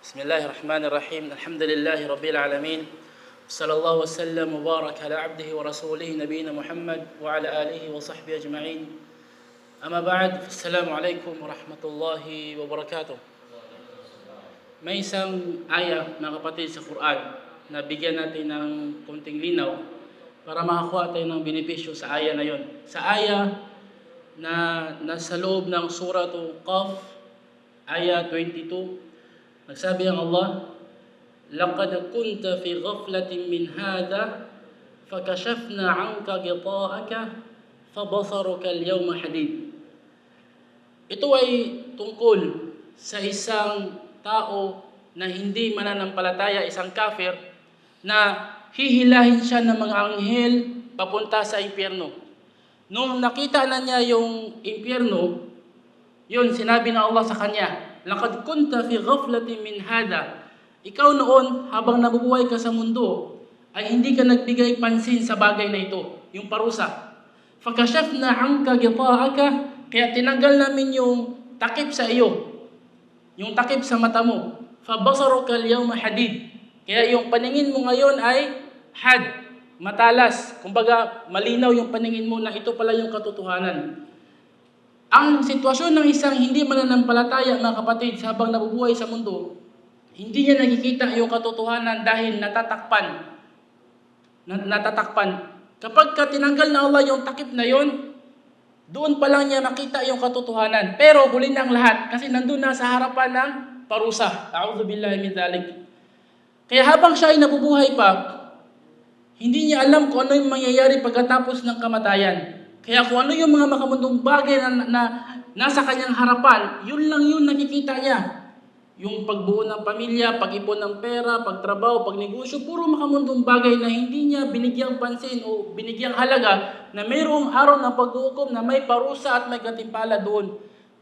Bismillahirrahmanirrahim. Alhamdulillahi Rabbil Alamin. Sallallahu wasallam wa barak ala abdihi wa rasulih nabiyina Muhammad wa ala alihi wa sahbihi ajma'in. Amma ba'd. Assalamu alaikum wa rahmatullahi wa barakatuh. May isang aya, mga kapatid, sa Quran na bigyan natin ng konting linaw para makakuha tayo ng benepisyo sa aya na yon. Sa aya na nasa loob ng Suratu Qaf, aya 22, nagsabi ang Allah, "Laqad kunta fi ghaflatin min hadha, fakashafna 'anka ghita'aka, fabasaruka al-yawma hadid." Ito ay tungkol sa isang tao na hindi mananampalataya, isang kafir, na hihilahin siya ng mga anghel papunta sa impyerno. Nung nakita na niya yung impyerno, yun, sinabi ng Allah sa kanya, "Laqad kunta fi ghaflatin min hada." Ikaw noon, habang nabubuhay ka sa mundo, ay hindi ka nagbigay pansin sa bagay na ito, yung parusa. "Fakashafna 'anka ghita'aka." Kaya tinanggal namin yung takip sa iyo, yung takip sa mata mo. "Fabasaruka al-yawma hadid." Kaya yung paningin mo ngayon ay matalas. Kumbaga, malinaw yung paningin mo na ito pala yung katotohanan. Ang sitwasyon ng isang hindi mananampalataya, mga kapatid, habang nabubuhay sa mundo, hindi niya nakikita yung katotohanan dahil natatakpan. Kapag tinanggal na Allah yung takip na yon, doon pa lang niya makita yung katotohanan. Pero huli ng lahat, kasi nandun na sa harapan ng parusa. A'udhu billahi min dhalik. Kaya habang siya ay nabubuhay pa, hindi niya alam kung ano yung mangyayari pagkatapos ng kamatayan. Kaya kung ano yung mga makamundong bagay na nasa kanyang harapan, yun lang yun nakikita niya. Yung pagbuo ng pamilya, pag-ipon ng pera, pagtrabaho, pagnegosyo, puro makamundong bagay na hindi niya binigyang pansin o binigyang halaga na mayroong araw ng paghuhukom na may parusa at may gantimpala doon.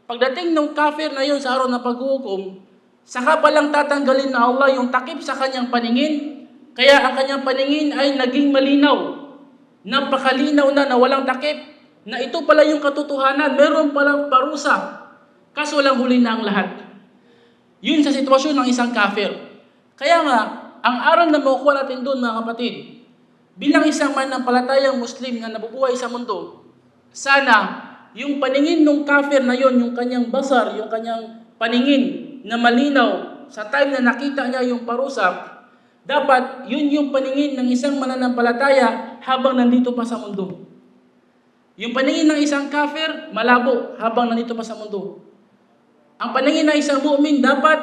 Pagdating ng kafir na yun sa araw ng paghuhukom, saka palang tatanggalin na Allah yung takip sa kanyang paningin. Kaya ang kanyang paningin ay naging malinaw. Napakalinaw na walang takip. Na ito pala yung katotohanan. Meron palang parusa. Kaso walang huli na ang lahat. Yun sa sitwasyon ng isang kafir. Kaya nga, ang aral na makukuha natin doon, mga kapatid, bilang isang mananampalatayang Muslim na nabubuhay sa mundo, sana yung paningin ng kafir na yon, yung kanyang basar, yung kanyang paningin na malinaw sa time na nakita niya yung parusa, dapat yun yung paningin ng isang mananampalataya habang nandito pa sa mundo. Yung paningin ng isang kafir, malabo habang nandito pa sa mundo. Ang paningin ng isang mu'min dapat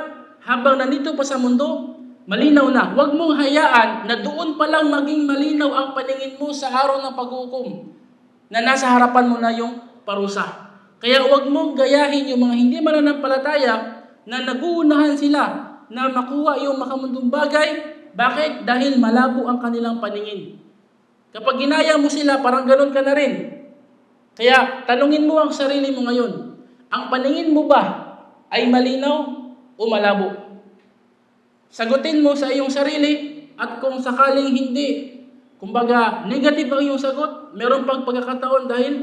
habang nandito pa sa mundo, malinaw na. Huwag mong hayaan na doon pa lang maging malinaw ang paningin mo sa araw ng paghukom na nasa harapan mo na yung parusa. Kaya huwag mong gayahin yung mga hindi mananampalataya na naguunahan sila na makuha yung makamundong bagay. Bakit? Dahil malabo ang kanilang paningin. Kapag ginaya mo sila, parang ganun ka na rin. Kaya tanungin mo ang sarili mo ngayon, ang paningin mo ba ay malinaw o malabo? Sagutin mo sa iyong sarili, at kung sakaling hindi, kumbaga negative ang iyong sagot, meron pang pagkakataon dahil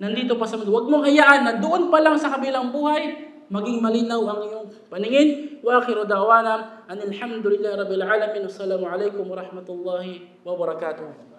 nandito pa sa mundo. Huwag mong hayaan na doon pa lang sa kabilang buhay, maging malinaw ang iyong paningin. Wa akhiru da'wana anil hamdulillahi rabbil alamin. Wassalamu alaikum warahmatullahi wabarakatuh.